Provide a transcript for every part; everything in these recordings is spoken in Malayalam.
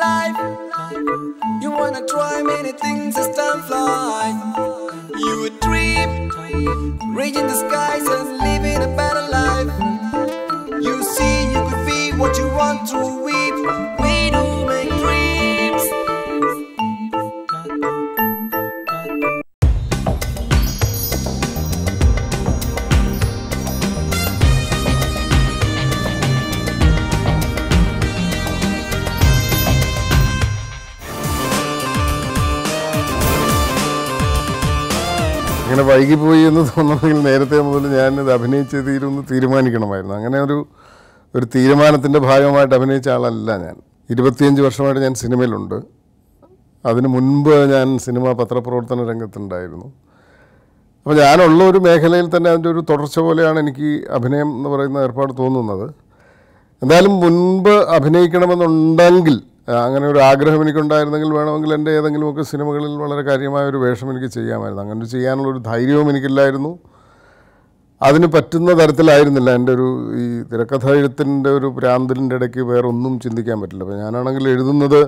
life. You wanna try many things as time flies. You would dream, reaching the skies and living a better life. You see, you could be what you want to weep. We do make dreams. അങ്ങനെ വൈകിപ്പോയി എന്ന് തോന്നണമെങ്കിൽ നേരത്തെ മുതൽ ഞാനിത് അഭിനയിച്ച് തീരുമാനിക്കണമായിരുന്നു. അങ്ങനെ ഒരു തീരുമാനത്തിൻ്റെ ഭാഗമായിട്ട് അഭിനയിച്ച ആളല്ല ഞാൻ. 25 വർഷമായിട്ട് ഞാൻ സിനിമയിലുണ്ട്. അതിന് മുൻപ് ഞാൻ സിനിമ പത്രപ്രവർത്തന രംഗത്തുണ്ടായിരുന്നു. അപ്പോൾ ഞാനുള്ള ഒരു മേഖലയിൽ തന്നെ അതിൻ്റെ ഒരു തുടർച്ച പോലെയാണ് എനിക്ക് അഭിനയം എന്ന് പറയുന്ന ഏർപ്പാട് തോന്നുന്നത്. എന്തായാലും മുൻപ് അഭിനയിക്കണമെന്നുണ്ടെങ്കിൽ, അങ്ങനെ ഒരു ആഗ്രഹം എനിക്കുണ്ടായിരുന്നെങ്കിൽ വേണമെങ്കിൽ എൻ്റെ ഏതെങ്കിലുമൊക്കെ സിനിമകളിൽ വളരെ കാര്യമായ ഒരു വേഷം എനിക്ക് ചെയ്യാമായിരുന്നു. അങ്ങനെ ചെയ്യാനുള്ളൊരു ധൈര്യവും എനിക്കില്ലായിരുന്നു. അതിന് പറ്റുന്ന തരത്തിലായിരുന്നില്ല എൻ്റെ ഈ തിരക്കഥ എഴുത്തിൻ്റെ ഒരു ഭ്രാന്തലിൻ്റെ ഇടയ്ക്ക് വേറെ ഒന്നും ചിന്തിക്കാൻ പറ്റില്ല. അപ്പോൾ ഞാനാണെങ്കിൽ എഴുതുന്നത്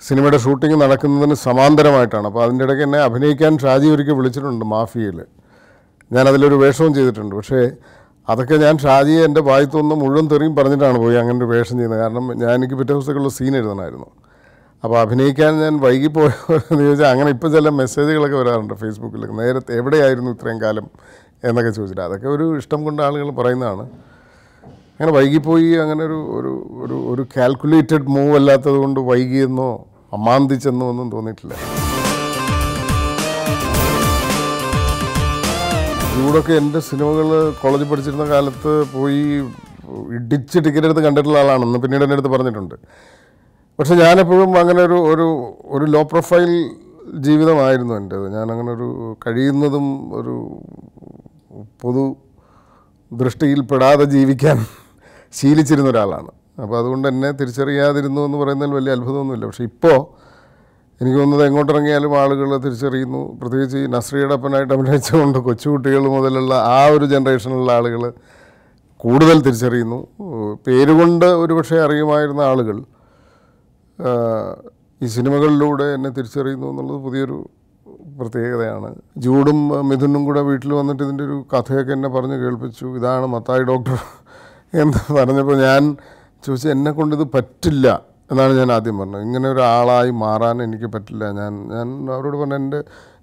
സിനിമയുടെ ഷൂട്ടിംഗ് നടക്കുന്നതിന് സമാന്തരമായിട്ടാണ്. അപ്പോൾ അതിൻ്റെ ഇടയ്ക്ക് എന്നെ അഭിനയിക്കാൻ ഷാജി ഒരിക്കൽ വിളിച്ചിട്ടുണ്ട് മാഫിയയിൽ. ഞാനതിലൊരു വേഷവും ചെയ്തിട്ടുണ്ട്. പക്ഷേ അതൊക്കെ ഞാൻ ഷാജിയെ എൻ്റെ വായിത്തൊന്നും മുഴുവൻ തെറിയും പറഞ്ഞിട്ടാണ് പോയി അങ്ങനെ ഒരു വേഷം ചെയ്യുന്നത്. കാരണം എനിക്ക് പിറ്റേ ദിവസത്തേക്കുള്ള സീൻ എഴുതണമായിരുന്നു. അപ്പോൾ അഭിനയിക്കാൻ ഞാൻ വൈകിപ്പോയെന്ന് ചോദിച്ചാൽ അങ്ങനെ ഇപ്പോൾ ചില മെസ്സേജുകളൊക്കെ വരാറുണ്ട് ഫേസ്ബുക്കിലൊക്കെ, നേരത്തെ എവിടെയായിരുന്നു ഇത്രയും കാലം എന്നൊക്കെ ചോദിച്ചിട്ട്. അതൊക്കെ ഒരു ഇഷ്ടം കൊണ്ട് ആളുകൾ പറയുന്നതാണ്. അങ്ങനെ വൈകിപ്പോയി, അങ്ങനെ ഒരു കാൽക്കുലേറ്റഡ് മൂവ് അല്ലാത്തത് കൊണ്ട് വൈകിയെന്നോ അമാന്തിച്ചെന്നോ ഒന്നും തോന്നിയിട്ടില്ല. ഇവിടെയൊക്കെ എൻ്റെ സിനിമകൾ കോളേജിൽ പഠിച്ചിരുന്ന കാലത്ത് പോയി ഇടിച്ച് ടിക്കറ്റ് എടുത്ത് കണ്ടിട്ടുള്ള ആളാണെന്ന് പിന്നീട് എൻ്റെ അടുത്ത് പറഞ്ഞിട്ടുണ്ട്. പക്ഷെ ഞാനെപ്പോഴും അങ്ങനെ ഒരു ലോ പ്രൊഫൈൽ ജീവിതമായിരുന്നു എൻ്റേത്. ഞാനങ്ങനെ കഴിയുന്നതും ഒരു പൊതു ദൃഷ്ടിയിൽപ്പെടാതെ ജീവിക്കാൻ ശീലിച്ചിരുന്ന ഒരാളാണ്. അപ്പോൾ അതുകൊണ്ട് എന്നെ തിരിച്ചറിയാതിരുന്നു എന്ന് പറയുന്നതിൽ വലിയ അത്ഭുതമൊന്നുമില്ല. പക്ഷേ ഇപ്പോൾ എനിക്ക് തോന്നുന്നത് എങ്ങോട്ടിറങ്ങിയാലും ആളുകൾ തിരിച്ചറിയുന്നു. പ്രത്യേകിച്ച് ഈ നസ്രിയുടെ അപ്പനായിട്ട് അഭിനയിച്ചുകൊണ്ട് കൊച്ചുകുട്ടികൾ മുതലുള്ള ആ ഒരു ജനറേഷനിലുള്ള ആളുകൾ കൂടുതൽ തിരിച്ചറിയുന്നു. പേരുകൊണ്ട് ഒരുപക്ഷെ അറിയുമായിരുന്ന ആളുകൾ ഈ സിനിമകളിലൂടെ എന്നെ തിരിച്ചറിയുന്നു എന്നുള്ളത് പുതിയൊരു പ്രത്യേകതയാണ്. ജൂഡും മിഥുനും കൂടെ വീട്ടിൽ വന്നിട്ട് ഇതിൻ്റെ ഒരു കഥയൊക്കെ എന്നെ പറഞ്ഞ് കേൾപ്പിച്ചു. ഇതാണ് മത്തായി ഡോക്ടർ എന്ന് പറഞ്ഞപ്പോൾ ഞാൻ ചോദിച്ചു, എന്നെക്കൊണ്ടിത് പറ്റില്ല എന്നാണ് ഞാൻ ആദ്യം പറഞ്ഞത്. ഇങ്ങനെ ഒരാളായി മാറാൻ എനിക്ക് പറ്റില്ല. ഞാൻ അവരോട് പറഞ്ഞ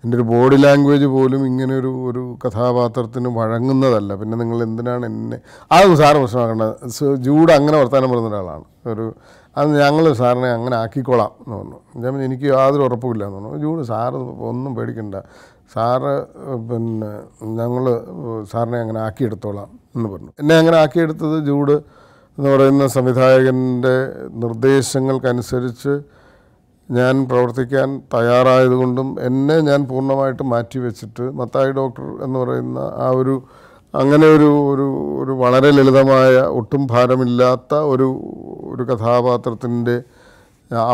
എൻ്റെ ഒരു ബോഡി ലാംഗ്വേജ് പോലും ഇങ്ങനെ ഒരു കഥാപാത്രത്തിന് വഴങ്ങുന്നതല്ല. പിന്നെ നിങ്ങൾ എന്തിനാണ് എന്നെ അത് സാറ് പ്രശ്നമാക്കേണ്ടത്. ജൂഡ് അങ്ങനെ വർത്താനം പറയുന്ന ഒരാളാണ്. അത് ഞങ്ങൾ സാറിനെ അങ്ങനെ ആക്കിക്കോളാം എന്ന് പറഞ്ഞു. ഞാൻ എനിക്ക് യാതൊരു ഉറപ്പുമില്ല എന്ന് പറഞ്ഞു. ജൂഡ് സാറ് ഒന്നും പേടിക്കണ്ട, സാറ് ഞങ്ങൾ സാറിനെ അങ്ങനെ ആക്കിയെടുത്തോളാം എന്ന് പറഞ്ഞു. എന്നെ അങ്ങനെ ആക്കിയെടുത്തത് ജൂഡ് എന്ന് പറയുന്ന സംവിധായകൻ്റെ നിർദ്ദേശങ്ങൾക്കനുസരിച്ച് ഞാൻ പ്രവർത്തിക്കാൻ തയ്യാറായതുകൊണ്ടും എന്നെ ഞാൻ പൂർണ്ണമായിട്ട് മാറ്റിവെച്ചിട്ട് മത്തായി ഡോക്ടർ എന്ന് പറയുന്ന അങ്ങനെ ഒരു വളരെ ലളിതമായ ഒട്ടും ഭാരമില്ലാത്ത ഒരു കഥാപാത്രത്തിൻ്റെ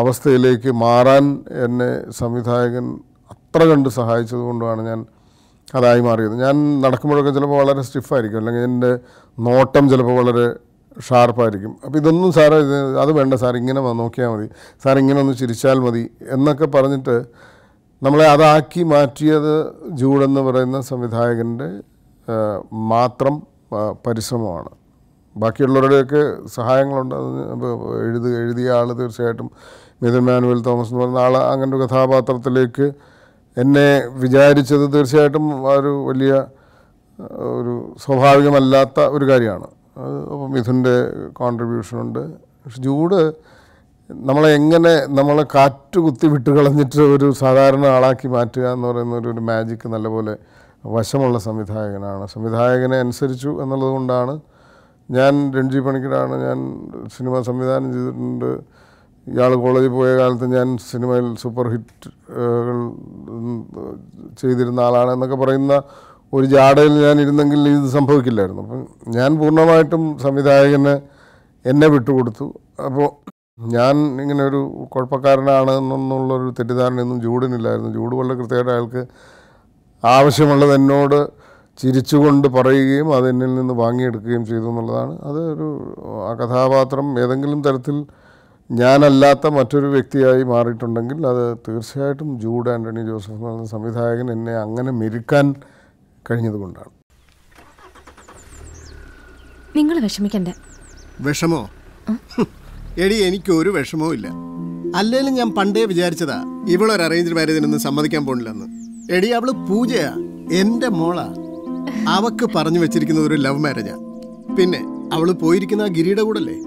അവസ്ഥയിലേക്ക് മാറാൻ എന്നെ സംവിധായകൻ അത്ര കണ്ട് സഹായിച്ചതുകൊണ്ടാണ് ഞാൻ അതായി മാറിയത്. ഞാൻ നടക്കുമ്പോഴൊക്കെ ചിലപ്പോൾ വളരെ സ്റ്റിഫായിരിക്കും, അല്ലെങ്കിൽ എൻ്റെ നോട്ടം ചിലപ്പോൾ വളരെ ഷാർപ്പായിരിക്കും. അപ്പോൾ ഇതൊന്നും സാറ് അത് വേണ്ട, സാർ ഇങ്ങനെ നോക്കിയാൽ മതി, സാർ ഇങ്ങനെ ഒന്ന് ചിരിച്ചാൽ മതി എന്നൊക്കെ പറഞ്ഞിട്ട് നമ്മളെ അതാക്കി മാറ്റിയത് ജൂഡെന്ന് പറയുന്ന സംവിധായകൻ്റെ മാത്രം പരിശ്രമമാണ്. ബാക്കിയുള്ളവരുടെയൊക്കെ സഹായങ്ങളുണ്ട്. അത് എഴുതിയ ആൾ തീർച്ചയായിട്ടും മിഥുൻ മാനുവൽ തോമസ് എന്ന് പറയുന്ന ആൾ അങ്ങനെ ഒരു കഥാപാത്രത്തിലേക്ക് എന്നെ വിചാരിച്ചത് തീർച്ചയായിട്ടും ഒരു വലിയ ഒരു സ്വാഭാവികമല്ലാത്ത ഒരു കാര്യമാണ്. അപ്പോൾ മിഥുൻ്റെ കോൺട്രിബ്യൂഷനുണ്ട്. പക്ഷെ ജൂഡ് നമ്മളെ കാറ്റ് കുത്തി വിട്ട് കളഞ്ഞിട്ട് ഒരു സാധാരണ ആളാക്കി മാറ്റുക എന്ന് പറയുന്ന ഒരു മാജിക്ക് നല്ലപോലെ വശമുള്ള സംവിധായകനാണ്. സംവിധായകനെ അനുസരിച്ചു എന്നുള്ളത് കൊണ്ടാണ് ഞാൻ രൺജി പണിക്കരാണ് ഞാൻ സിനിമ സംവിധാനം ചെയ്തിട്ടുണ്ട്. ഇയാൾ കോളേജിൽ പോയ കാലത്ത് ഞാൻ സിനിമയിൽ സൂപ്പർ ഹിറ്റുകൾ ചെയ്തിരുന്ന ആളാണ് എന്നൊക്കെ പറയുന്ന ഒരു ജാടയിൽ ഞാൻ ഇരുന്നെങ്കിൽ ഇത് സംഭവിക്കില്ലായിരുന്നു. അപ്പം ഞാൻ പൂർണ്ണമായിട്ടും സംവിധായകന് എന്നെ വിട്ടുകൊടുത്തു. അപ്പോൾ ഞാൻ ഇങ്ങനെ ഒരു കുഴപ്പക്കാരനാണ് എന്നുള്ളൊരു തെറ്റിദ്ധാരണയൊന്നും ജൂഡിനില്ലായിരുന്നു. ജൂഡ് വളരെ കൃത്യമായിട്ട് അയാൾക്ക് ആവശ്യമുള്ളത് എന്നോട് ചിരിച്ചുകൊണ്ട് പറയുകയും അതെന്നിൽ നിന്ന് വാങ്ങിയെടുക്കുകയും ചെയ്തു എന്നുള്ളതാണ്. ആ കഥാപാത്രം ഏതെങ്കിലും തരത്തിൽ ഞാനല്ലാത്ത മറ്റൊരു വ്യക്തിയായി മാറിയിട്ടുണ്ടെങ്കിൽ അത് തീർച്ചയായിട്ടും ജൂഡ് ആൻ്റണി ജോസഫ് എന്ന സംവിധായകൻ എന്നെ അങ്ങനെ മെരുക്കാൻ കഴിഞ്ഞതുകൊണ്ടാണ്. നിങ്ങൾ വിഷമിക്കണ്ട. വിഷമോ? എടി, എനിക്കൊരു വിഷമവും ഇല്ല. അല്ലേലും ഞാൻ പണ്ടേ വിചാരിച്ചതാ ഇവളൊരു അറേഞ്ച്ഡ് മാരേജിനൊന്നും സമ്മതിക്കാൻ പോണില്ലെന്ന്. എടി, അവള് പൂജയാ, എൻ്റെ മോളാ. അവക്ക് പറഞ്ഞു വെച്ചിരിക്കുന്നത് ഒരു ലവ് മാരേജാ. പിന്നെ അവള് പോയിരിക്കുന്ന ആ ഗിരിയുടെ കൂടല്ലേ.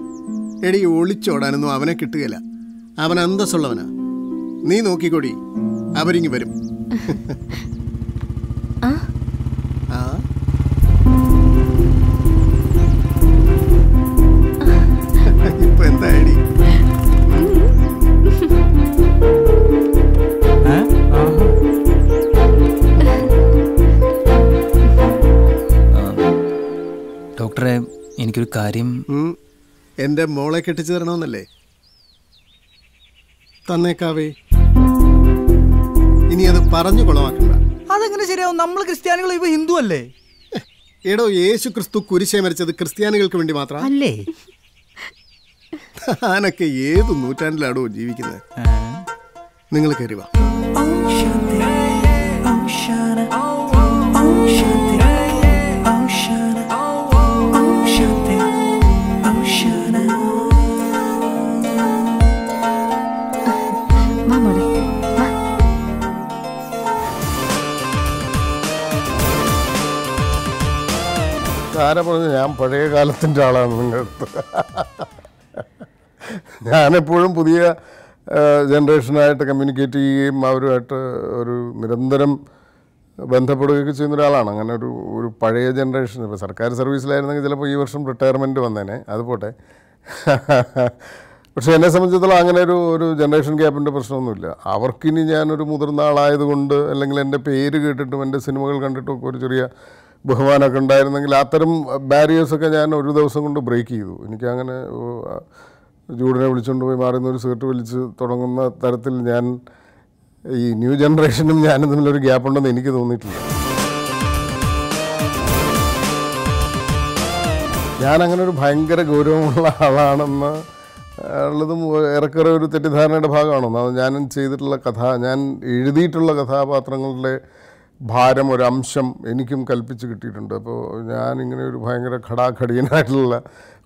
എടി, ഒളിച്ചോടാനൊന്നും അവനെ കിട്ടുകയില്ല. അവൻ അന്തസ്സുള്ളവനാ. നീ നോക്കിക്കോടി, അവരിങ്ങി വരും. ഇപ്പൊ എന്താ ഐഡി? ഡോക്ടറെ, എനിക്കൊരു കാര്യം. എന്റെ മോളെ കെട്ടിച്ചു തരണമെന്നല്ലേ? തന്നേക്കാവേ. ഇനി അത് പറഞ്ഞു കൊളമാക്കണ്ട. അതെങ്ങനെ ശരിയാവും? നമ്മൾ ക്രിസ്ത്യാനികൾ, ഇവ ഹിന്ദു അല്ലേ? എടോ, യേശു ക്രിസ്തു കുരിശേ മരിച്ചത് ക്രിസ്ത്യാനികൾക്ക് വേണ്ടി മാത്രം അല്ലേ? താനൊക്കെ ഏത് നൂറ്റാണ്ടിലാണോ ജീവിക്കുന്നത്? നിങ്ങൾ കയറിവാ. ആരാ പറഞ്ഞു ഞാൻ പഴയ കാലത്തിൻ്റെ ആളാണ് നിങ്ങളടുത്ത്? ഞാനെപ്പോഴും പുതിയ ജനറേഷനായിട്ട് കമ്മ്യൂണിക്കേറ്റ് ചെയ്യുകയും അവരുമായിട്ട് ഒരു നിരന്തരം ബന്ധപ്പെടുകയൊക്കെ ചെയ്യുന്ന ഒരാളാണ്. അങ്ങനെ ഒരു പഴയ ജനറേഷൻ. ഇപ്പോൾ സർക്കാർ സർവീസിലായിരുന്നെങ്കിൽ ചിലപ്പോൾ ഈ വർഷം റിട്ടയർമെൻറ്റ് വന്നേനെ, അതുപോട്ടെ. പക്ഷേ എന്നെ സംബന്ധിച്ചിടത്തോളം അങ്ങനെ ഒരു ജനറേഷൻ ഗ്യാപ്പിൻ്റെ പ്രശ്നമൊന്നുമില്ല. അവർക്കിനി ഞാനൊരു മുതിർന്ന ആളായതുകൊണ്ട്, അല്ലെങ്കിൽ എൻ്റെ പേര് കേട്ടിട്ടും എൻ്റെ സിനിമകൾ കണ്ടിട്ടും ഒക്കെ ഒരു ചെറിയ ബഹുമാനമൊക്കെ ഉണ്ടായിരുന്നെങ്കിൽ അത്തരം ബാരിയേഴ്സൊക്കെ ഞാൻ ഒരു ദിവസം കൊണ്ട് ബ്രേക്ക് ചെയ്തു. എനിക്കങ്ങനെ ജൂഡിനെ വിളിച്ചുകൊണ്ട് പോയി മാറുന്ന ഒരു സിഗരറ്റ് വലിച്ച് തുടങ്ങുന്ന തരത്തിൽ ഞാൻ ഈ ന്യൂ ജനറേഷനും ഞാനും തമ്മിലൊരു ഗ്യാപ്പുണ്ടെന്ന് എനിക്ക് തോന്നിയിട്ടില്ല. ഞാനങ്ങനെ ഒരു ഭയങ്കര ഗൗരവമുള്ള ആളാണെന്ന് ഉള്ളതും ഏറെക്കുറെ ഒരു തെറ്റിദ്ധാരണയുടെ ഭാഗമാണെന്ന്. അത് ഞാൻ ചെയ്തിട്ടുള്ള ഞാൻ എഴുതിയിട്ടുള്ള കഥാപാത്രങ്ങളുടെ ഭാരം, ഒരംശം എനിക്കും കൽപ്പിച്ച് കിട്ടിയിട്ടുണ്ട്. അപ്പോൾ ഞാനിങ്ങനെ ഒരു ഭയങ്കര ഘടാഘടിയനായിട്ടുള്ള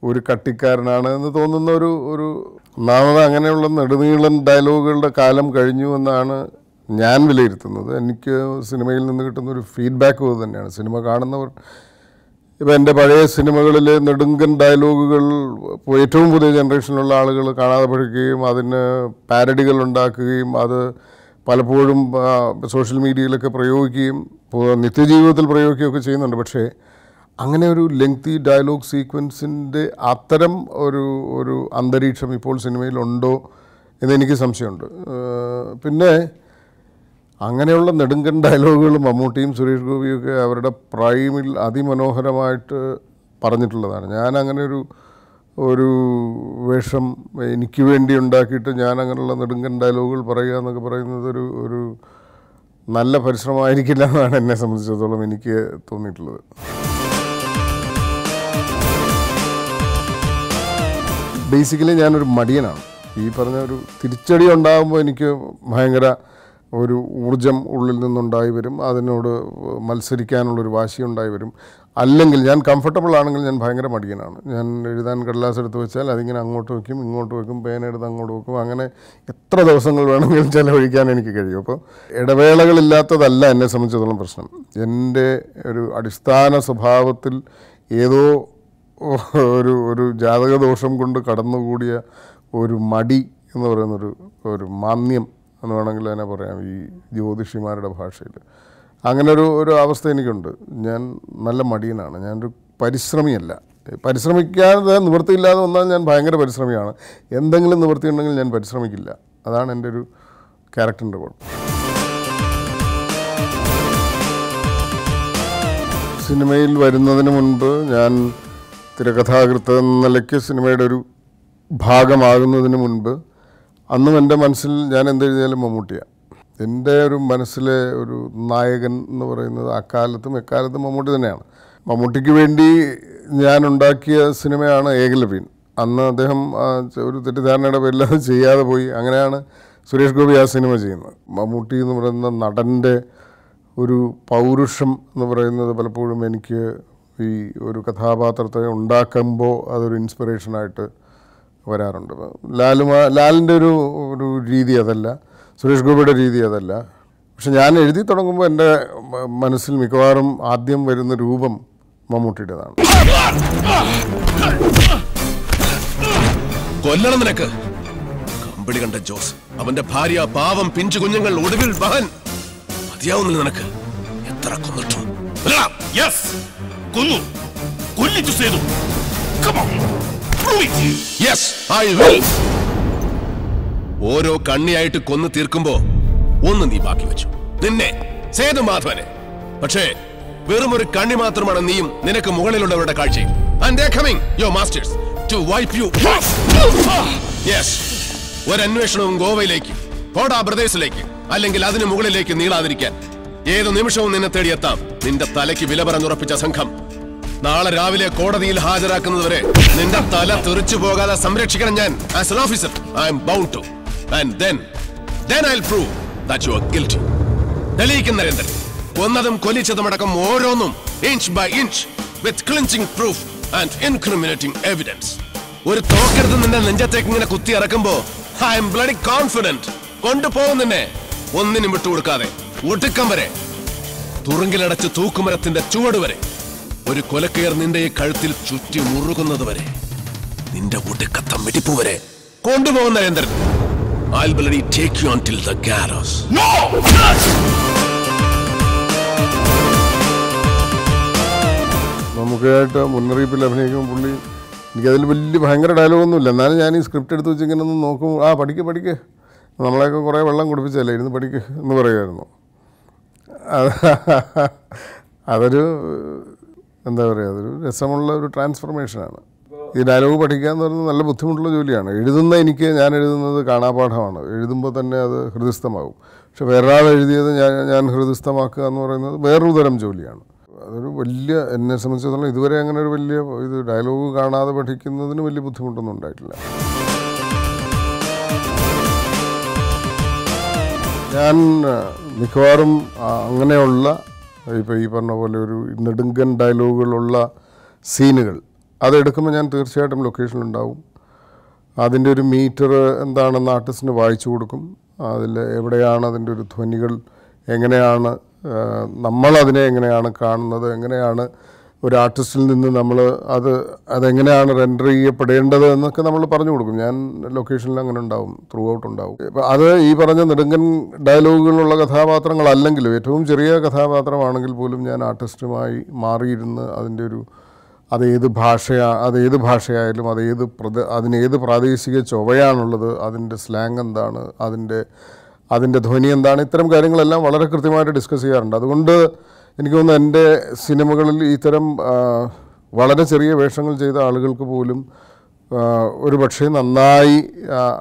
ഒരു കട്ടിക്കാരനാണ് എന്ന് തോന്നുന്ന ഒരു ഒന്നാമത് അങ്ങനെയുള്ള നെടുനീളൻ ഡയലോഗുകളുടെ കാലം കഴിഞ്ഞു എന്നാണ് ഞാൻ വിലയിരുത്തുന്നത്. എനിക്ക് സിനിമയിൽ നിന്ന് കിട്ടുന്നൊരു ഫീഡ്ബാക്ക് അത് തന്നെയാണ്. സിനിമ കാണുന്നവർ ഇപ്പോൾ എൻ്റെ പഴയ സിനിമകളിലെ നെടുങ്കൻ ഡയലോഗുകൾ ഏറ്റവും പുതിയ ജനറേഷനിലുള്ള ആളുകൾ കാണാതെ പഠിക്കുകയും അതിന് പാരഡികൾ ഉണ്ടാക്കുകയും അത് പലപ്പോഴും സോഷ്യൽ മീഡിയയിലൊക്കെ പ്രയോഗിക്കുകയും നിത്യജീവിതത്തിൽ പ്രയോഗിക്കുകയൊക്കെ ചെയ്യുന്നുണ്ട്. പക്ഷേ അങ്ങനെ ഒരു ലെങ്തി ഡയലോഗ് സീക്വൻസിൻ്റെ അത്തരം ഒരു അന്തരീക്ഷം ഇപ്പോൾ സിനിമയിലുണ്ടോ എന്നെനിക്ക് സംശയമുണ്ട്. പിന്നെ അങ്ങനെയുള്ള നെടുങ്കൻ ഡയലോഗുകൾ മമ്മൂട്ടിയും സുരേഷ് ഗോപിയൊക്കെ അവരുടെ പ്രൈമിൽ അതിമനോഹരമായിട്ട് പറഞ്ഞിട്ടുള്ളതാണ്. ഞാൻ അങ്ങനെ ഒരു വേഷം എനിക്ക് വേണ്ടി ഉണ്ടാക്കിയിട്ട് ഞാൻ അങ്ങനെയുള്ള നെടുങ്കൻ ഡയലോഗുകൾ പറയുക എന്നൊക്കെ പറയുന്നത് ഒരു നല്ല പരിശ്രമമായിരിക്കില്ല എന്നാണ് എന്നെ സംബന്ധിച്ചിടത്തോളം എനിക്ക് തോന്നിയിട്ടുള്ളത്. ബേസിക്കലി ഞാനൊരു മടിയനാണ്. ഈ പറഞ്ഞ ഒരു തിരിച്ചടി ഉണ്ടാകുമ്പോൾ എനിക്ക് ഭയങ്കര ഒരു ഊർജം ഉള്ളിൽ നിന്നുണ്ടായി വരും. അതിനോട് മത്സരിക്കാനുള്ളൊരു വാശി ഉണ്ടായി വരും. അല്ലെങ്കിൽ ഞാൻ കംഫർട്ടബിൾ ആണെങ്കിൽ ഞാൻ ഭയങ്കര മടിയനാണ്. ഞാൻ എഴുതാൻ കടലാസ് എടുത്ത് വെച്ചാൽ അതിങ്ങനെ അങ്ങോട്ട് വയ്ക്കും, ഇങ്ങോട്ട് വയ്ക്കും, പേന എടുത്ത് അങ്ങോട്ട് വയ്ക്കും. അങ്ങനെ എത്ര ദിവസങ്ങൾ വേണമെങ്കിലും ചിലവഴിക്കാൻ എനിക്ക് കഴിയും. അപ്പോൾ ഇടവേളകളില്ലാത്തതല്ല എന്നെ സംബന്ധിച്ചിടത്തോളം പ്രശ്നം. എൻ്റെ ഒരു അടിസ്ഥാന സ്വഭാവത്തിൽ ഏതോ ഒരു ജാതകദോഷം കൊണ്ട് കടന്നുകൂടിയ ഒരു മടി എന്ന് പറയുന്നൊരു മാന്യം എന്ന് വേണമെങ്കിൽ അതിനെ പറയാം ഈ ജ്യോതിഷിമാരുടെ ഭാഷയിൽ. അങ്ങനെ ഒരു അവസ്ഥ എനിക്കുണ്ട്. ഞാൻ നല്ല മടിയനാണ്. ഞാനൊരു പരിശ്രമിയല്ല. പരിശ്രമിക്കാതെ നിവൃത്തിയില്ലാതെ വന്നാൽ ഞാൻ ഭയങ്കര പരിശ്രമിയാണ്. എന്തെങ്കിലും നിവൃത്തി ഉണ്ടെങ്കിൽ ഞാൻ പരിശ്രമിക്കില്ല. അതാണ് എൻ്റെ ഒരു ക്യാരക്ടറിൻ്റെ കുഴപ്പം. സിനിമയിൽ വരുന്നതിന് മുൻപ് ഞാൻ തിരക്കഥാകൃത്ത് എന്ന നിലയ്ക്ക് സിനിമയുടെ ഒരു ഭാഗമാകുന്നതിന് മുൻപ് അന്നും എൻ്റെ മനസ്സിൽ ഞാൻ എന്തെഴുതിയാലും മമ്മൂട്ടിയാണ്. എൻ്റെ ഒരു മനസ്സിലെ ഒരു നായകൻ എന്ന് പറയുന്നത് അക്കാലത്തും എക്കാലത്തും മമ്മൂട്ടി തന്നെയാണ്. മമ്മൂട്ടിക്ക് വേണ്ടി ഞാൻ ഉണ്ടാക്കിയ സിനിമയാണ് ഏകലവ്യൻ. അന്ന് അദ്ദേഹം ഒരു തെറ്റിദ്ധാരണയുടെ പേരിൽ അത് ചെയ്യാതെ പോയി. അങ്ങനെയാണ് സുരേഷ് ഗോപി ആ സിനിമ ചെയ്യുന്നത്. മമ്മൂട്ടി എന്ന് പറയുന്ന നടൻ്റെ ഒരു പൗരുഷം എന്ന് പറയുന്നത് പലപ്പോഴും എനിക്ക് ഈ ഒരു കഥാപാത്രത്തെ ഉണ്ടാക്കുമ്പോൾ അതൊരു ഇൻസ്പിറേഷനായിട്ട് വരാറുണ്ട്. ലാലിൻ്റെ ഒരു രീതി അതല്ല, സുരേഷ് ഗോപിയുടെ രീതി അതല്ല. പക്ഷെ ഞാൻ എഴുതി തുടങ്ങുമ്പോൾ എൻ്റെ മനസ്സിൽ മിക്കവാറും ആദ്യം വരുന്ന രൂപം മമ്മൂട്ടിയുടേതാണ്. കൊല്ലണം നിനക്ക്. കമ്പിളി കണ്ട ജോസ്, അവന്റെ ഭാര്യ, പാവം പിഞ്ചു കുഞ്ഞുങ്ങൾ, ഒടുവിൽ മകൻ. മതിയാവുന്നില്ല നിനക്ക്. എത്ര കൊന്നിട്ടു? ഓരോ കണ്ണിയായിട്ട് കൊന്നു തീർക്കുമ്പോ ഒന്ന് നീ ബാക്കി വെച്ചു, നിന്നെ, സേതുമാധവനെ. പക്ഷേ വെറും ഒരു കണ്ണി മാത്രമാണ് നീയും നിനക്ക് മുകളിലുള്ളവരുടെ കാഴ്ചയിൽ. And they're coming, your masters, to wipe you off. Yes. ഒരു അന്വേഷണവും ഗോവയിലേക്ക്, കോടാ പ്രദേശിലേക്ക്, അല്ലെങ്കിൽ അതിന് മുകളിലേക്ക് നീളാതിരിക്കാൻ ഏതു നിമിഷവും നിന്നെ തേടിയെത്താം. നിന്റെ തലയ്ക്ക് വില പറഞ്ഞുറപ്പിച്ച സംഘം നാളെ രാവിലെ കോടതിയിൽ ഹാജരാക്കുന്നതുവരെ നിന്റെ തല തെറിച്ചു പോകാതെ സംരക്ഷിക്കണം ഞാൻ. As an officer, I am bound to. And then I'll prove that you are guilty. തെളിയിക്കും നരേന്ദ്രൻ. കൊന്നതും കൊല്ലിച്ചതുമടക്കം ഓരോന്നും inch by inch with clinching proof and incriminating evidence. ഒരു തോക്കെടുത്ത് നിന്റെ നെഞ്ചത്തേക്ക് ഇങ്ങനെ കുത്തി ഇറക്കുമ്പോ I am bloody confident. കൊണ്ടുപോകും നിന്നെ ഒന്നിനും വിട്ടുകൊടുക്കാതെ ഒടുക്കം വരെ, തുറുങ്കിലടച്ച് തൂക്കുമരത്തിന്റെ ചുവട് വരെ, ഒരു കൊലക്കയർ നിന്റെ ഈ കഴുത്തിൽ ചുറ്റി മുറുകുന്നത് വരെ, നിന്റെ ഒടുക്കത്ത മിടിപ്പ് വരെ കൊണ്ടുപോകും Narendran. I'll bloody take you until the gallows. No! നമുക്കായിട്ട് മുന്നറിയിപ്പിൽ അഭിനയിക്കുമ്പോൾ പുള്ളി, എനിക്കതിൽ വലിയ ഭയങ്കര ഡയലോഗൊന്നുമില്ല. എന്നാലും ഞാൻ ഈ സ്ക്രിപ്റ്റ് എടുത്ത് വെച്ച് ഇങ്ങനെ ഒന്ന് നോക്കും. പഠിക്ക് നമ്മളെയൊക്കെ കുറേ വെള്ളം കുടിപ്പിച്ചല്ലേ, ഇരുന്ന് പഠിക്ക് എന്ന് പറയുമായിരുന്നു. അതൊരു എന്താ പറയുക, അതൊരു രസമുള്ള ഒരു ട്രാൻസ്ഫർമേഷനാണ്. ഈ ഡയലോഗ് പഠിക്കുക എന്ന് പറയുന്നത് നല്ല ബുദ്ധിമുട്ടുള്ള ജോലിയാണ്. ഞാൻ എഴുതുന്നത് കാണാപാഠമാണ്. എഴുതുമ്പോൾ തന്നെ അത് ഹൃദിസ്ഥമാകും. പക്ഷെ വേറൊരാൾ എഴുതിയത് ഞാൻ ഹൃദിസ്ഥമാക്കുക എന്ന് പറയുന്നത് വേറൊരു തരം ജോലിയാണ്. അതൊരു വലിയ, എന്നെ സംബന്ധിച്ചിടത്തോളം ഇതുവരെ അങ്ങനെ ഒരു വലിയ ഡയലോഗ് കാണാതെ പഠിക്കുന്നതിന് വലിയ ബുദ്ധിമുട്ടൊന്നും ഉണ്ടായിട്ടില്ല. ഞാൻ മിക്കവാറും അങ്ങനെയുള്ള ഇപ്പോൾ ഈ പറഞ്ഞ പോലെ ഒരു നെടുങ്കൻ ഡയലോഗുകളുള്ള സീനുകൾ അതെടുക്കുമ്പോൾ ഞാൻ തീർച്ചയായിട്ടും ലൊക്കേഷനിലുണ്ടാവും. അതിൻ്റെ ഒരു മീറ്റർ എന്താണെന്ന് ആർട്ടിസ്റ്റിന് വായിച്ചു കൊടുക്കും. അതിൽ എവിടെയാണ് അതിൻ്റെ ഒരു ധ്വനികൾ, എങ്ങനെയാണ് നമ്മളതിനെ എങ്ങനെയാണ് കാണുന്നത്, എങ്ങനെയാണ് ഒരു ആർട്ടിസ്റ്റിൽ നിന്ന് നമ്മൾ അതെങ്ങനെയാണ് റെൻഡർ ചെയ്യപ്പെടേണ്ടത് എന്നൊക്കെ നമ്മൾ പറഞ്ഞു കൊടുക്കും. ഞാൻ ലൊക്കേഷനിൽ അങ്ങനെ ഉണ്ടാവും, ത്രൂ ഔട്ട് ഉണ്ടാവും. അത് ഈ പറഞ്ഞ നെടുങ്കൻ ഡയലോഗുകളുള്ള കഥാപാത്രങ്ങളല്ലെങ്കിലും ഏറ്റവും ചെറിയ കഥാപാത്രമാണെങ്കിൽ പോലും ഞാൻ ആർട്ടിസ്റ്റുമായി മാറിയിരുന്ന് അതിൻ്റെ ഒരു അതേത് ഭാഷയായാലും അതിനേത് പ്രാദേശിക ചൊവ്വയാണുള്ളത്, അതിൻ്റെ സ്ലാങ് എന്താണ്, അതിൻ്റെ ധ്വനി എന്താണ്, ഇത്തരം കാര്യങ്ങളെല്ലാം വളരെ കൃത്യമായിട്ട് ഡിസ്കസ് ചെയ്യാറുണ്ട്. അതുകൊണ്ട് എനിക്ക് തോന്നുന്നു എൻ്റെ സിനിമകളിൽ ഇത്തരം വളരെ ചെറിയ വേഷങ്ങൾ ചെയ്ത ആളുകൾക്ക് പോലും ഒരു പക്ഷേ നന്നായി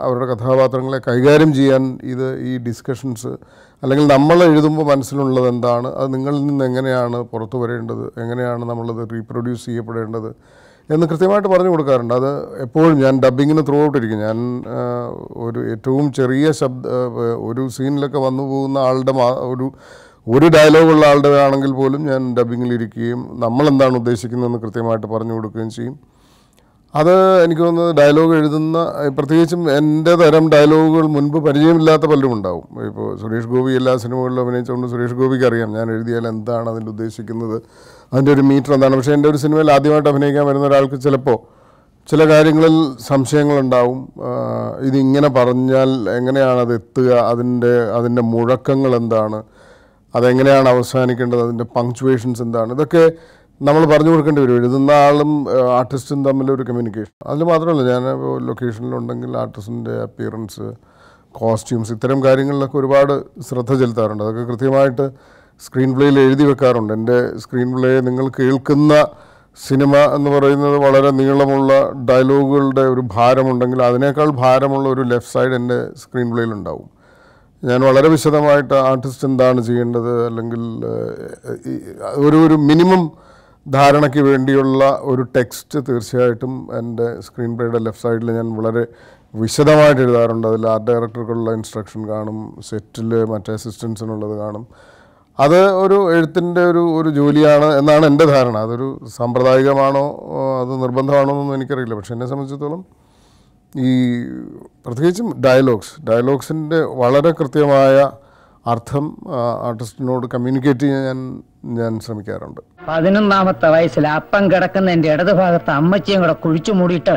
അവരുടെ കഥാപാത്രങ്ങളെ കൈകാര്യം ചെയ്യാൻ ഈ ഡിസ്കഷൻസ്, അല്ലെങ്കിൽ നമ്മൾ എഴുതുമ്പോൾ മനസ്സിലുള്ളത് എന്താണ്, അത് നിങ്ങളിൽ നിന്ന് എങ്ങനെയാണ് പുറത്തു വരേണ്ടത്, എങ്ങനെയാണ് നമ്മളത് റീപ്രൊഡ്യൂസ് ചെയ്യപ്പെടേണ്ടത് എന്ന് കൃത്യമായിട്ട് പറഞ്ഞു കൊടുക്കാറുണ്ട്. അത് എപ്പോഴും ഞാൻ ഡബ്ബിങ്ങിന് ത്രൂ ഔട്ടിരിക്കും. ഞാൻ ഒരു ഏറ്റവും ചെറിയ ഒരു സീനിലൊക്കെ വന്നു പോകുന്ന ആളുടെ ഒരു ഡയലോഗുള്ള ആളുടെ ആണെങ്കിൽ പോലും ഞാൻ ഡബ്ബിങ്ങിലിരിക്കുകയും നമ്മളെന്താണ് ഉദ്ദേശിക്കുന്നതെന്ന് കൃത്യമായിട്ട് പറഞ്ഞു കൊടുക്കുകയും ചെയ്യും. അത് എനിക്ക് തോന്നുന്നത് ഡയലോഗ് എഴുതുന്ന, പ്രത്യേകിച്ചും എൻ്റെ തരം ഡയലോഗുകൾ മുൻപ് പരിചയമില്ലാത്ത പലരും ഉണ്ടാവും. ഇപ്പോൾ സുരേഷ് ഗോപി എല്ലാ സിനിമകളിലും അഭിനയിച്ചുകൊണ്ട് സുരേഷ് ഗോപിക്ക് അറിയാം ഞാൻ എഴുതിയാൽ എന്താണ് അതിൻ്റെ ഉദ്ദേശിക്കുന്നത്, അതിൻ്റെ ഒരു മീറ്റർ എന്താണ്. പക്ഷേ എൻ്റെ ഒരു സിനിമയിൽ ആദ്യമായിട്ട് അഭിനയിക്കാൻ വരുന്ന ഒരാൾക്ക് ചിലപ്പോൾ ചില കാര്യങ്ങളിൽ സംശയങ്ങളുണ്ടാവും. ഇതിങ്ങനെ പറഞ്ഞാൽ എങ്ങനെയാണ് അത് എത്തുക, അതിൻ്റെ മുഴക്കങ്ങൾ എന്താണ്, അതെങ്ങനെയാണ് അവസാനിക്കേണ്ടത്, അതിൻ്റെ പങ്ക്ച്വേഷൻസ് എന്താണ്, ഇതൊക്കെ നമ്മൾ പറഞ്ഞു കൊടുക്കേണ്ടി വരും. എഴുതുന്ന ആളും ആർട്ടിസ്റ്റും തമ്മിലൊരു കമ്മ്യൂണിക്കേഷൻ. അതിൽ മാത്രമല്ല, ഞാൻ ലൊക്കേഷനിലുണ്ടെങ്കിൽ ആർട്ടിസ്റ്റിൻ്റെ അപ്പിയറൻസ്, കോസ്റ്റ്യൂംസ്, ഇത്തരം കാര്യങ്ങളിലൊക്കെ ഒരുപാട് ശ്രദ്ധ ചെലുത്താറുണ്ട്. അതൊക്കെ കൃത്യമായിട്ട് സ്ക്രീൻ പ്ലേയിൽ എഴുതി വെക്കാറുണ്ട്. എൻ്റെ സ്ക്രീൻ പ്ലേ നിങ്ങൾ കേൾക്കുന്ന സിനിമ എന്ന് പറയുന്നത് വളരെ നീളമുള്ള ഡയലോഗുകളുടെ ഒരു ഭാരമുണ്ടെങ്കിൽ അതിനേക്കാൾ ഭാരമുള്ള ഒരു ലെഫ്റ്റ് സൈഡ് എൻ്റെ സ്ക്രീൻ പ്ലേയിലുണ്ടാവും. ഞാൻ വളരെ വിശദമായിട്ട് ആർട്ടിസ്റ്റ് എന്താണ് ചെയ്യേണ്ടത്, അല്ലെങ്കിൽ ഒരു മിനിമം ധാരണയ്ക്ക് വേണ്ടിയുള്ള ഒരു ടെക്സ്റ്റ് തീർച്ചയായിട്ടും എൻ്റെ സ്ക്രീൻ പ്ലേയുടെ ലെഫ്റ്റ് സൈഡിൽ ഞാൻ വളരെ വിശദമായിട്ട് എഴുതാറുണ്ട്. അതിൽ ആർട്ട് ഡയറക്ടർക്കുള്ള ഇൻസ്ട്രക്ഷൻ കാണും, സെറ്റിൽ മറ്റേ അസിസ്റ്റൻസിനുള്ളത് കാണും. അത് ഒരു എഴുത്തിൻ്റെ ഒരു ജോലിയാണ് എന്നാണ് എൻ്റെ ധാരണ. അതൊരു സാമ്പ്രദായികമാണോ അത് നിർബന്ധമാണോ എന്നൊന്നും എനിക്കറിയില്ല. പക്ഷെ എന്നെ സംബന്ധിച്ചിടത്തോളം ഈ പ്രത്യേകിച്ചും ഡയലോഗ്സിൻ്റെ വളരെ കൃത്യമായ അർത്ഥം ആർട്ടിസ്റ്റിനോട് കമ്മ്യൂണിക്കേറ്റ് ചെയ്യാൻ ഞാൻ ശ്രമിക്കാറുണ്ട്. 11ാമത്തെ വയസ്സിൽ അപ്പം കിടക്കുന്ന എൻ്റെ ഇടതുഭാഗത്ത് അമ്മച്ചിയും കൂടെ കുഴിച്ചു മൂടിയിട്ട്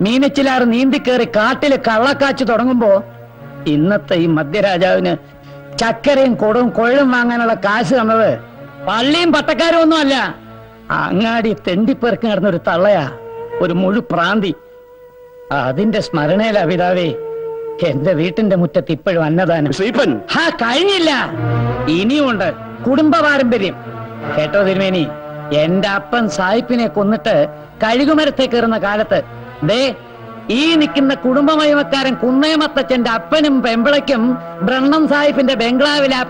മീനച്ചിലാറ് നീന്തിക്കേറി കാട്ടില് കള്ളക്കാച്ചു തുടങ്ങുമ്പോ ഇന്നത്തെ ഈ മധ്യരാജാവിന് ചക്കരയും കൊടും കൊഴും വാങ്ങാനുള്ള കാശ് തന്നത് പള്ളിയും പട്ടക്കാരും ഒന്നും അല്ല, അങ്ങാടി തെണ്ടിപ്പെറുക്കി നടന്നൊരു തള്ളയാ, ഒരു മുഴു പ്രാന്തി. അതിന്റെ സ്മരണയില പിതാവേ എന്റെ വീട്ടിന്റെ മുറ്റത്ത് ഇപ്പോഴും അന്നദാനം. കഴിഞ്ഞില്ല, ഇനിയുമുണ്ട് കുടുംബ പാരമ്പര്യം. കേട്ടോ തിരുമേനി, എന്റെ അപ്പൻ സായിപ്പിനെ കൊന്നിട്ട് കഴുകുമരത്തെ കയറുന്ന കാലത്ത് ദേ ഈ നിൽക്കുന്ന കുടുംബമഹിമക്കാരൻ കുന്നയമത്തച്ഛന്റെ അപ്പനും പെമ്പിളയ്ക്കും ബ്രഹ്മം സാഹിബിന്റെ ബംഗ്ലാവിലാ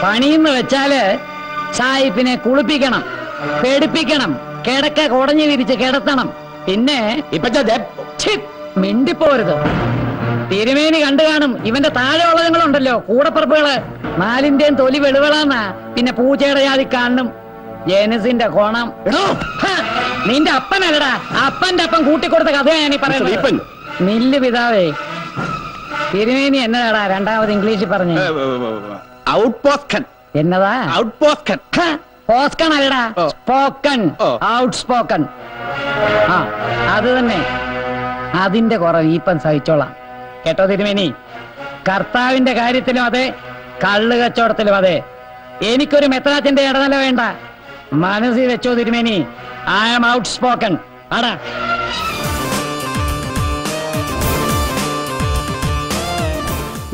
പണിന്ന് വെച്ചാല് സാഹിബിനെ കുളിപ്പിക്കണം, പേടിപ്പിക്കണം, കിടക്ക കുടഞ്ഞു വിരിച്ച് കിടത്തണം. പിന്നെ മിണ്ടിപ്പോരുത്. തിരുമേനി കണ്ടു കാണും, ഇവന്റെ താഴെ ഉള്ളതുങ്ങളുണ്ടല്ലോ കൂടപ്പറപ്പുകള്, 4ന്റെയും തൊലി വെളുവളാന്നാ. പിന്നെ പൂച്ചയുടെ ജാതി കാണും. ജനസിന്റെ കോണം. നിന്റെ അപ്പനല്ലടാ, അപ്പന്റെ അപ്പം കൂട്ടിക്കൊടുത്ത കഥയാണ് ഈ പറയുന്നത്. നില്ല് പിതാവേ. തിരുമേനി എന്നതാടാ രണ്ടാമത് ഇംഗ്ലീഷിൽ പറഞ്ഞു? എന്നതാ? പോസ്കൺ അല്ലടാ, സ്പോക്കൺ, ഔട്ട് സ്പോക്കൺ. ആ അത് തന്നെ. അതിന്റെ കുറവ് ഈപ്പൻ സഹിച്ചോളാം. കേട്ടോ തിരുമേനി, കർത്താവിന്റെ കാര്യത്തിലും അതെ, കള്ള് കച്ചവടത്തിലും അതെ. എനിക്കൊരു മെത്രാത്തിന്റെ ഇടനില വേണ്ട. മനസ്സിൽ വെച്ചോ തിരുമേനി, ഐ ആം ഔട്ട് സ്പോക്കൺ. ആടാ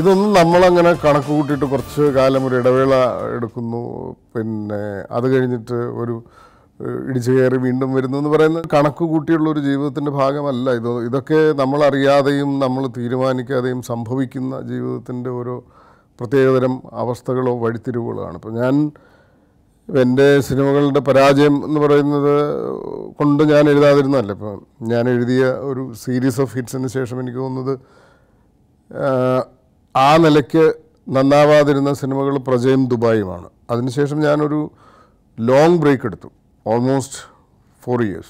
ഇതൊന്നും നമ്മളങ്ങനെ കണക്ക് കൂട്ടിയിട്ട് കുറച്ച് കാലം ഒരു ഇടവേള എടുക്കുന്നു, പിന്നെ അത് കഴിഞ്ഞിട്ട് ഒരു ഇടിച്ചു കയറി വീണ്ടും വരുന്നു എന്ന് പറയുന്ന കണക്ക് കൂട്ടിയുള്ള ഒരു ജീവിതത്തിൻ്റെ ഭാഗമല്ല ഇത്. ഇതൊക്കെ നമ്മളറിയാതെയും നമ്മൾ തീരുമാനിക്കാതെയും സംഭവിക്കുന്ന ജീവിതത്തിൻ്റെ ഓരോ പ്രത്യേകതരം അവസ്ഥകളോ വഴിത്തിരിവുകളാണ്. ഇപ്പോൾ എൻ്റെ സിനിമകളുടെ പരാജയം എന്ന് പറയുന്നത് കൊണ്ട് ഞാൻ എഴുതാതിരുന്നതല്ല. ഇപ്പോൾ ഞാൻ എഴുതിയ ഒരു സീരീസ് ഓഫ് ഹിറ്റ്സിന് ശേഷം എനിക്ക് തോന്നുന്നത് ആ നിലയ്ക്ക് നന്നാവാതിരുന്ന സിനിമകൾ പ്രജയും ദുബായുമാണ്. അതിനുശേഷം ഞാനൊരു ലോങ് ബ്രേക്ക് എടുത്തു, ഓൾമോസ്റ്റ് 4 years.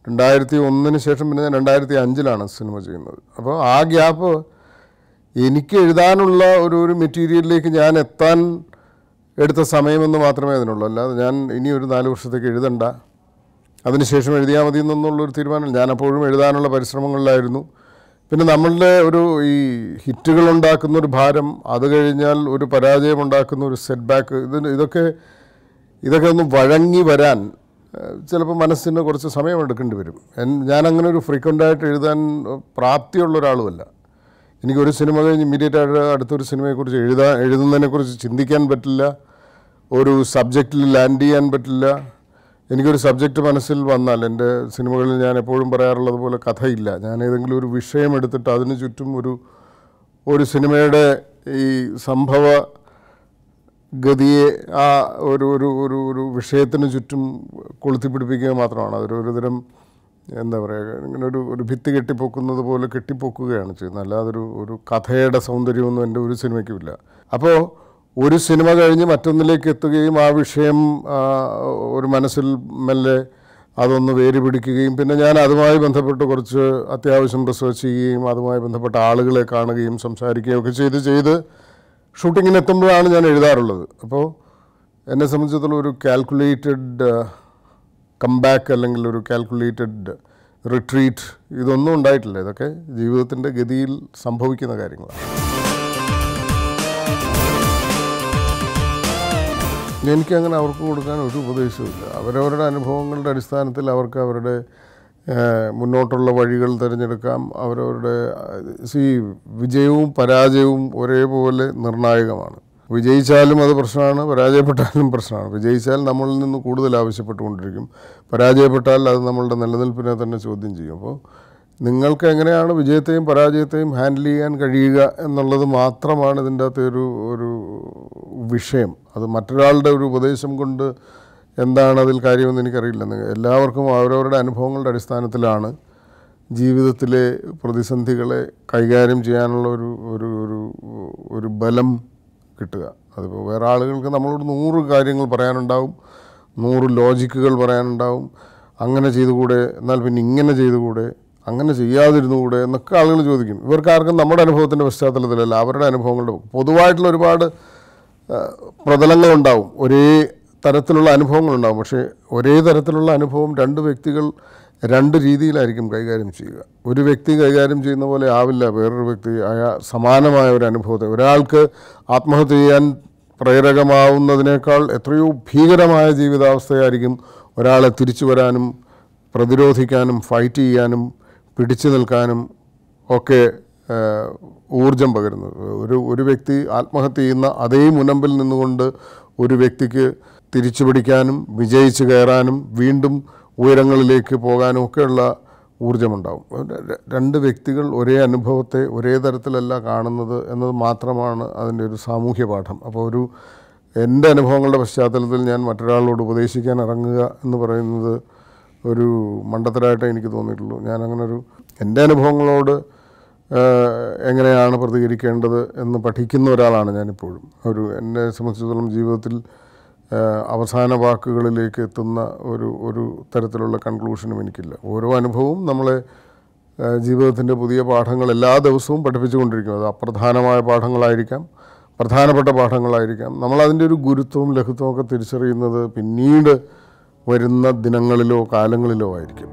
2001 ശേഷം പിന്നെ ഞാൻ 2005 സിനിമ ചെയ്യുന്നത്. അപ്പോൾ ആ ഗ്യാപ്പ് എനിക്ക് എഴുതാനുള്ള ഒരു മെറ്റീരിയലിലേക്ക് ഞാൻ എത്താൻ എടുത്ത സമയമെന്ന് മാത്രമേ അതിനുള്ളൂ. അല്ലാതെ ഞാൻ ഇനി ഒരു 4 വർഷത്തേക്ക് എഴുതണ്ട, അതിനുശേഷം എഴുതിയാൽ മതി എന്നുള്ളൊരു തീരുമാനം. ഞാനപ്പോഴും എഴുതാനുള്ള പരിശ്രമങ്ങളിലായിരുന്നു. പിന്നെ നമ്മളുടെ ഈ ഹിറ്റുകളുണ്ടാക്കുന്നൊരു ഭാരം, അത് കഴിഞ്ഞാൽ ഒരു പരാജയമുണ്ടാക്കുന്ന ഒരു സെറ്റ് ബാക്ക്, ഇതൊക്കെ ഒന്ന് വഴങ്ങി വരാൻ ചിലപ്പോൾ മനസ്സിന് കുറച്ച് സമയമെടുക്കേണ്ടി വരും. ഞാനങ്ങനെ ഒരു ഫ്രീക്വൻ്റായിട്ട് എഴുതാൻ പ്രാപ്തിയുള്ള ഒരാളുമല്ല. എനിക്കൊരു സിനിമ കഴിഞ്ഞ് ഇമ്മീഡിയറ്റായിട്ട് അടുത്തൊരു സിനിമയെക്കുറിച്ച് എഴുതുന്നതിനെക്കുറിച്ച് ചിന്തിക്കാൻ പറ്റില്ല, ഒരു സബ്ജക്റ്റിൽ ലാൻഡ് ചെയ്യാൻ പറ്റില്ല. എനിക്കൊരു സബ്ജക്റ്റ് മനസ്സിൽ വന്നാൽ, എൻ്റെ സിനിമകളിൽ ഞാൻ എപ്പോഴും പറയാറുള്ളത് പോലെ കഥയില്ല. ഞാൻ ഏതെങ്കിലും ഒരു വിഷയം എടുത്തിട്ട് അതിന് ചുറ്റും ഒരു സിനിമയുടെ ഈ സംഭവ ഗതിയെ ആ ഒരു വിഷയത്തിന് ചുറ്റും കൊളുത്തിപ്പിടിപ്പിക്കുക മാത്രമാണ്. അതൊരു തരം എന്താ പറയുക, ഇങ്ങനെ ഒരു ഭിത്തി കെട്ടിപ്പൊക്കുന്നത് പോലെ കെട്ടിപ്പൊക്കുകയാണ് ചെയ്യുന്നത്. അല്ലാതെ ഒരു കഥയുടെ സൗന്ദര്യമൊന്നും എൻ്റെ ഒരു സിനിമയ്ക്കുമില്ല. അപ്പോൾ ഒരു സിനിമ കഴിഞ്ഞ് മറ്റൊന്നിലേക്ക് എത്തുകയും ആ വിഷയം ഒരു മനസ്സിൽ മെല്ലെ അതൊന്ന് വേര് പിടിക്കുകയും പിന്നെ ഞാൻ അതുമായി ബന്ധപ്പെട്ട് കുറച്ച് അത്യാവശ്യം റിസർച്ച് ചെയ്യുകയും അതുമായി ബന്ധപ്പെട്ട ആളുകളെ കാണുകയും സംസാരിക്കുകയും ഒക്കെ ചെയ്ത് ഷൂട്ടിങ്ങിനെത്തുമ്പോഴാണ് ഞാൻ എഴുതാറുള്ളത്. അപ്പോൾ എന്നെ സംബന്ധിച്ചിടത്തോളം ഒരു കാൽക്കുലേറ്റഡ് കംബാക്ക് അല്ലെങ്കിൽ ഒരു കാൽക്കുലേറ്റഡ് റിട്രീറ്റ് ഇതൊന്നും ഉണ്ടായിട്ടില്ല. ഇതൊക്കെ ജീവിതത്തിൻ്റെ ഗതിയിൽ സംഭവിക്കുന്ന കാര്യങ്ങളാണ്. എനിക്കങ്ങനെ അവർക്ക് കൊടുക്കാൻ ഒരു ഉപദേശവുമില്ല. അവരവരുടെ അനുഭവങ്ങളുടെ അടിസ്ഥാനത്തിൽ അവർക്ക് അവരുടെ മുന്നോട്ടുള്ള വഴികൾ തിരഞ്ഞെടുക്കാം. അവരവരുടെ വിജയവും പരാജയവും ഒരേപോലെ നിർണായകമാണ്. വിജയിച്ചാലും അത് പ്രശ്നമാണ്, പരാജയപ്പെട്ടാലും പ്രശ്നമാണ്. വിജയിച്ചാൽ നമ്മളിൽ നിന്ന് കൂടുതൽ ആവശ്യപ്പെട്ടുകൊണ്ടിരിക്കും, പരാജയപ്പെട്ടാൽ അത് നമ്മളുടെ നിലനിൽപ്പിനെ തന്നെ ചോദ്യം ചെയ്യും. അപ്പോൾ നിങ്ങൾക്ക് എങ്ങനെയാണ് വിജയത്തെയും പരാജയത്തെയും ഹാൻഡിൽ ചെയ്യാൻ കഴിയുക എന്നുള്ളത് മാത്രമാണ് ഇതിൻ്റെ അകത്ത് ഒരു വിഷയം. അത് മറ്റൊരാളുടെ ഒരു ഉപദേശം കൊണ്ട് എന്താണ് അതിൽ കാര്യമെന്ന് എനിക്കറിയില്ല. എല്ലാവർക്കും അവരവരുടെ അനുഭവങ്ങളുടെ അടിസ്ഥാനത്തിലാണ് ജീവിതത്തിലെ പ്രതിസന്ധികളെ കൈകാര്യം ചെയ്യാനുള്ള ഒരു ബലം കിട്ടുക. അതിപ്പോൾ വേറെ ആളുകൾക്ക് നമ്മളോട് 100 കാര്യങ്ങൾ പറയാനുണ്ടാവും, 100 ലോജിക്കുകൾ പറയാനുണ്ടാവും. അങ്ങനെ ചെയ്തുകൂടെ, എന്നാൽ പിന്നെ ഇങ്ങനെ ചെയ്തുകൂടെ, അങ്ങനെ ചെയ്യാതിരുന്നുകൂടെ എന്നൊക്കെ ആളുകൾ ചോദിക്കും. ഇവർക്കാർക്കും നമ്മുടെ അനുഭവത്തിൻ്റെ പശ്ചാത്തലത്തിലല്ല, അവരുടെ അനുഭവങ്ങളുടെ പൊതുവായിട്ടുള്ള ഒരുപാട് പ്രതലങ്ങളുണ്ടാവും, ഒരേ തരത്തിലുള്ള അനുഭവങ്ങളുണ്ടാവും. പക്ഷേ ഒരേ തരത്തിലുള്ള അനുഭവം 2 വ്യക്തികൾ 2 രീതിയിലായിരിക്കും കൈകാര്യം ചെയ്യുക. ഒരു വ്യക്തി കൈകാര്യം ചെയ്യുന്ന പോലെ ആവില്ല വേറൊരു വ്യക്തി സമാനമായ ഒരു അനുഭവത്തെ. ഒരാൾക്ക് ആത്മഹത്യ ചെയ്യാൻ പ്രേരകമാവുന്നതിനേക്കാൾ എത്രയോ ഭീകരമായ ജീവിതാവസ്ഥയായിരിക്കും ഒരാളെ തിരിച്ചു വരാനും പ്രതിരോധിക്കാനും ഫൈറ്റ് ചെയ്യാനും പിടിച്ചു നിൽക്കാനും ഒക്കെ ഊർജം പകരുന്നത്. ഒരു വ്യക്തി ആത്മഹത്യ ചെയ്യുന്ന അതേ മുനമ്പിൽ നിന്നുകൊണ്ട് ഒരു വ്യക്തിക്ക് തിരിച്ചു പിടിക്കാനും വിജയിച്ച് കയറാനും വീണ്ടും ഉയരങ്ങളിലേക്ക് പോകാനും ഒക്കെയുള്ള ഊർജമുണ്ടാവും. 2 വ്യക്തികൾ ഒരേ അനുഭവത്തെ ഒരേ തരത്തിലല്ല കാണുന്നത് എന്നത് മാത്രമാണ് അതിൻ്റെ ഒരു സാമൂഹ്യ പാഠം. അപ്പോൾ എൻ്റെ അനുഭവങ്ങളുടെ പശ്ചാത്തലത്തിൽ ഞാൻ മറ്റൊരാളോട് ഉപദേശിക്കാൻ ഇറങ്ങുക എന്ന് പറയുന്നത് ഒരു മണ്ടത്തരമായിട്ടേ എനിക്ക് തോന്നിയിട്ടുള്ളൂ. എൻ്റെ അനുഭവങ്ങളോട് എങ്ങനെയാണ് പ്രതികരിക്കേണ്ടത് എന്ന് പഠിക്കുന്ന ഒരാളാണ് ഞാനിപ്പോഴും. എന്നെ സംബന്ധിച്ചിടത്തോളം ജീവിതത്തിൽ അവസാന വാക്കുകളിലേക്ക് എത്തുന്ന ഒരു തരത്തിലുള്ള കൺക്ലൂഷനും എനിക്കില്ല. ഓരോ അനുഭവവും നമ്മളെ ജീവിതത്തിൻ്റെ പുതിയ പാഠങ്ങൾ എല്ലാ ദിവസവും പഠിപ്പിച്ചുകൊണ്ടിരിക്കും. അത് അപ്രധാനമായ പാഠങ്ങളായിരിക്കാം, പ്രധാനപ്പെട്ട പാഠങ്ങളായിരിക്കാം. നമ്മളതിൻ്റെ ഒരു ഗുരുത്വവും ലഘുത്വമൊക്കെ തിരിച്ചറിയുന്നത് പിന്നീട് വരുന്ന ദിനങ്ങളിലോ കാലങ്ങളിലോ ആയിരിക്കും.